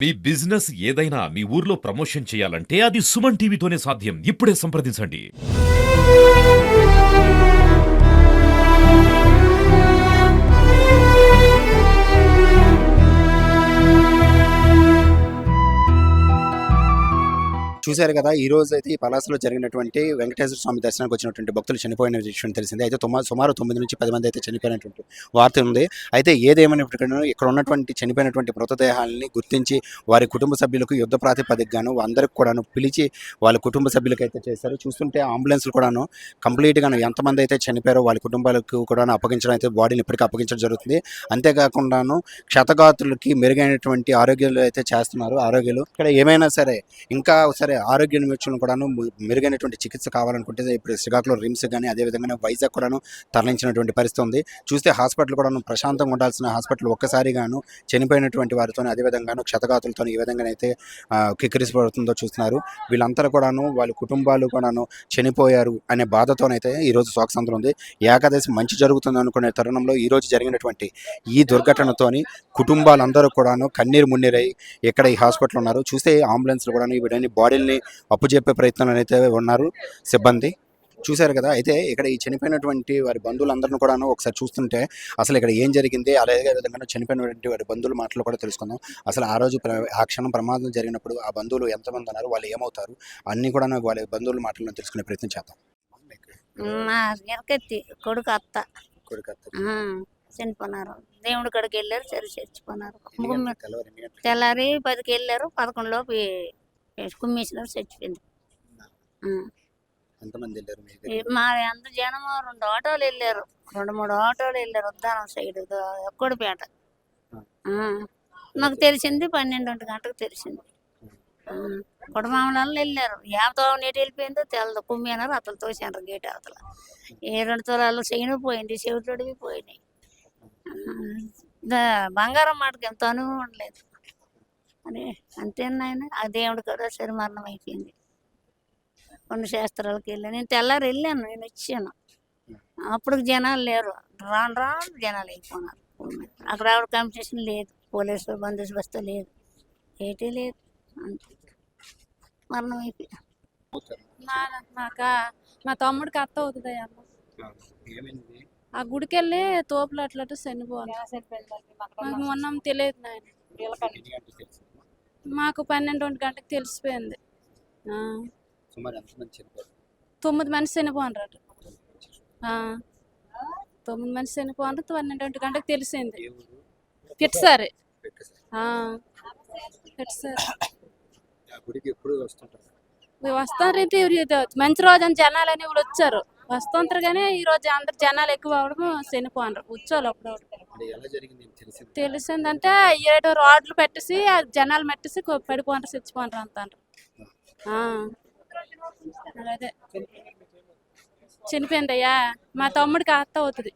మీ business ఏదైనా మీ ఊర్లో promotion చేయాలంటే అది సుమన్ టీవీతోనే సాధ్యం. ఇప్పుడే సంప్రదించండి. చూశారు కదా! ఈ రోజైతే ఈ పలాసలో జరిగినటువంటి వెంకటేశ్వర స్వామి దర్శనానికి వచ్చినటువంటి భక్తులు చనిపోయిన విషయం తెలిసిందే. అయితే సుమారు 9-10 మంది అయితే చనిపోయినటువంటి వార్త ఉంది. అయితే ఏదేమైనప్పటికీ ఇక్కడ ఉన్నటువంటి చనిపోయినటువంటి మృతదేహాలని గుర్తించి వారి కుటుంబ సభ్యులకు యుద్ధ ప్రాతిపదికగాను అందరికి కూడాను పిలిచి వాళ్ళ కుటుంబ సభ్యులకైతే చేశారు. చూస్తుంటే అంబులెన్స్‌లు కూడాను కంప్లీట్‌గాను ఎంతమంది అయితే చనిపోయారో వాళ్ళ కుటుంబాలకు కూడాను అప్పగించడం అయితే బాడీని ఇప్పటికీ అప్పగించడం జరుగుతుంది. అంతేకాకుండాను క్షతగాత్రులకి మెరుగైనటువంటి ఆరోగ్యాలు అయితే చేస్తున్నారు ఆరోగ్యాలు. ఇక్కడ ఏమైనా సరే ఇంకా సరే ఆరోగ్య నిమిత్తం కూడాను మెరుగైనటువంటి చికిత్స కావాలనుకుంటే ఇప్పుడు శ్రీకాకుళం రిమ్స్ కానీ అదేవిధంగా వైజాగ్ కూడాను తరలించినటువంటి పరిస్థితి ఉంది. చూస్తే హాస్పిటల్ కూడాను ప్రశాంతంగా ఉండాల్సిన హాస్పిటల్ ఒక్కసారిగాను చనిపోయినటువంటి వారితో అదేవిధంగాను క్షతగాతులతో ఈ విధంగానైతే కిక్కిరిసిపడుతుందో చూస్తున్నారు. వీళ్ళందరూ కూడాను వాళ్ళ కుటుంబాలు కూడాను చనిపోయారు అనే బాధతోనైతే ఈరోజు శోకసంద్రం ఉంది. ఏకాదశి మంచి జరుగుతుంది అనుకునే తరుణంలో ఈరోజు జరిగినటువంటి ఈ దుర్ఘటనతోని కుటుంబాలందరూ కూడాను కన్నీరు మున్నీరై ఇక్కడ ఈ హాస్పిటల్ ఉన్నారు. చూస్తే అంబులెన్స్లు కూడాను వీడని బాడీల్ని అప్పుజెప్పే ప్రయత్నంలో అయితే ఉన్నారు సిబ్బంది. చూశారు కదా! అయితే ఇక్కడ ఈ చనిపోయినటువంటి వారి బంధువులందరిని కూడాను ఒకసారి చూస్తుంటే అసలు ఇక్కడ ఏం జరిగింది, అలాగే విధంగా చనిపోయినటువంటి వారి బంధువుల మాటలు కూడా తెలుసుకుందాం. అసలు ఆ రోజు ఆ క్షణం ప్రమాదం జరిగినప్పుడు ఆ బంధువులు ఎంతమంది ఉన్నారు, వాళ్ళు ఏమవుతారు అన్నీ కూడా వాళ్ళ బంధువుల మాటలను తెలుసుకునే ప్రయత్నం చేద్దాం. మా ఎరకెత్తి కొడుకు అత్త కొడుకు చనిపోయినారు. దేవుడి కాడికి వెళ్ళారు, చచ్చిపోయినారు. తెల్లవారు తెల్లారి 10కి వెళ్ళారు, 11 లోపు కుమ్మేసినారు, చచ్చిపోయింది. ఎంతమంది వెళ్ళారు? మా అందరు జనము 2 ఆటోలు వెళ్ళారు, 2-3 ఆటోలు వెళ్ళారు. ఉద్దానం సైడ్ ఒక్కడిపేట. నాకు తెలిసింది 12 గంటలకు తెలిసింది. కుటుంబంలో వెళ్ళారు. యాభతో నీటి వెళ్ళిపోయిందో తెలదు. కుమ్మేనారు, అతలు తోసినారు గేట్ అవతల. 2 తులాలు చైను పోయింది, చెవిటోడివి పోయినాయి. బంగారం మాటకి ఎంత అనుభవం ఉండలేదు అని అంతేనాయన. ఆ దేవుడి కూడా శరీమరణం అయిపోయింది. కొన్ని శాస్త్రాలకు వెళ్ళాను. నేను తెల్లారి వెళ్ళాను, నేను వచ్చాను. అప్పుడు జనాలు లేరు, రాను జనాలు అయిపోయినారు. అక్కడ ఆవిడ కాంపిటీషన్ లేదు, పోలీసు బందోబస్తు లేదు, ఏటీ లేదు, అంతే మరణం అయిపోయి. మా తమ్ముడికి అత్త అవుతుంది అమ్మ. ఆ గుడికి వెళ్ళి తోపులు అట్లా చనిపోవాలి. మాకు మొన్న తెలియదు నాయన. మాకు 12 గంటలకు తెలిసిపోయింది. 9 మంది చనిపోనరు. 9 మంది చనిపోనరు. 12 గంటలకు తెలిసింది. పిట్సారి వస్తారు. మంచి రోజు అని జనాలు అని వాళ్ళు వచ్చారు, వస్తుంటారు. కానీ ఈ రోజు అందరు జనాలు ఎక్కువ అవడం చనిపోనరు. వచ్చారు అప్పుడు తెలిసిందంటే 7 రాడ్లు పెట్టేసి జనాలు మెట్టేసి పడిపోనరు, చచ్చిపోనరు అంటారు. అదే చనిపోయిందయ్యా. మా తమ్ముడికి అత్త అవుతుంది.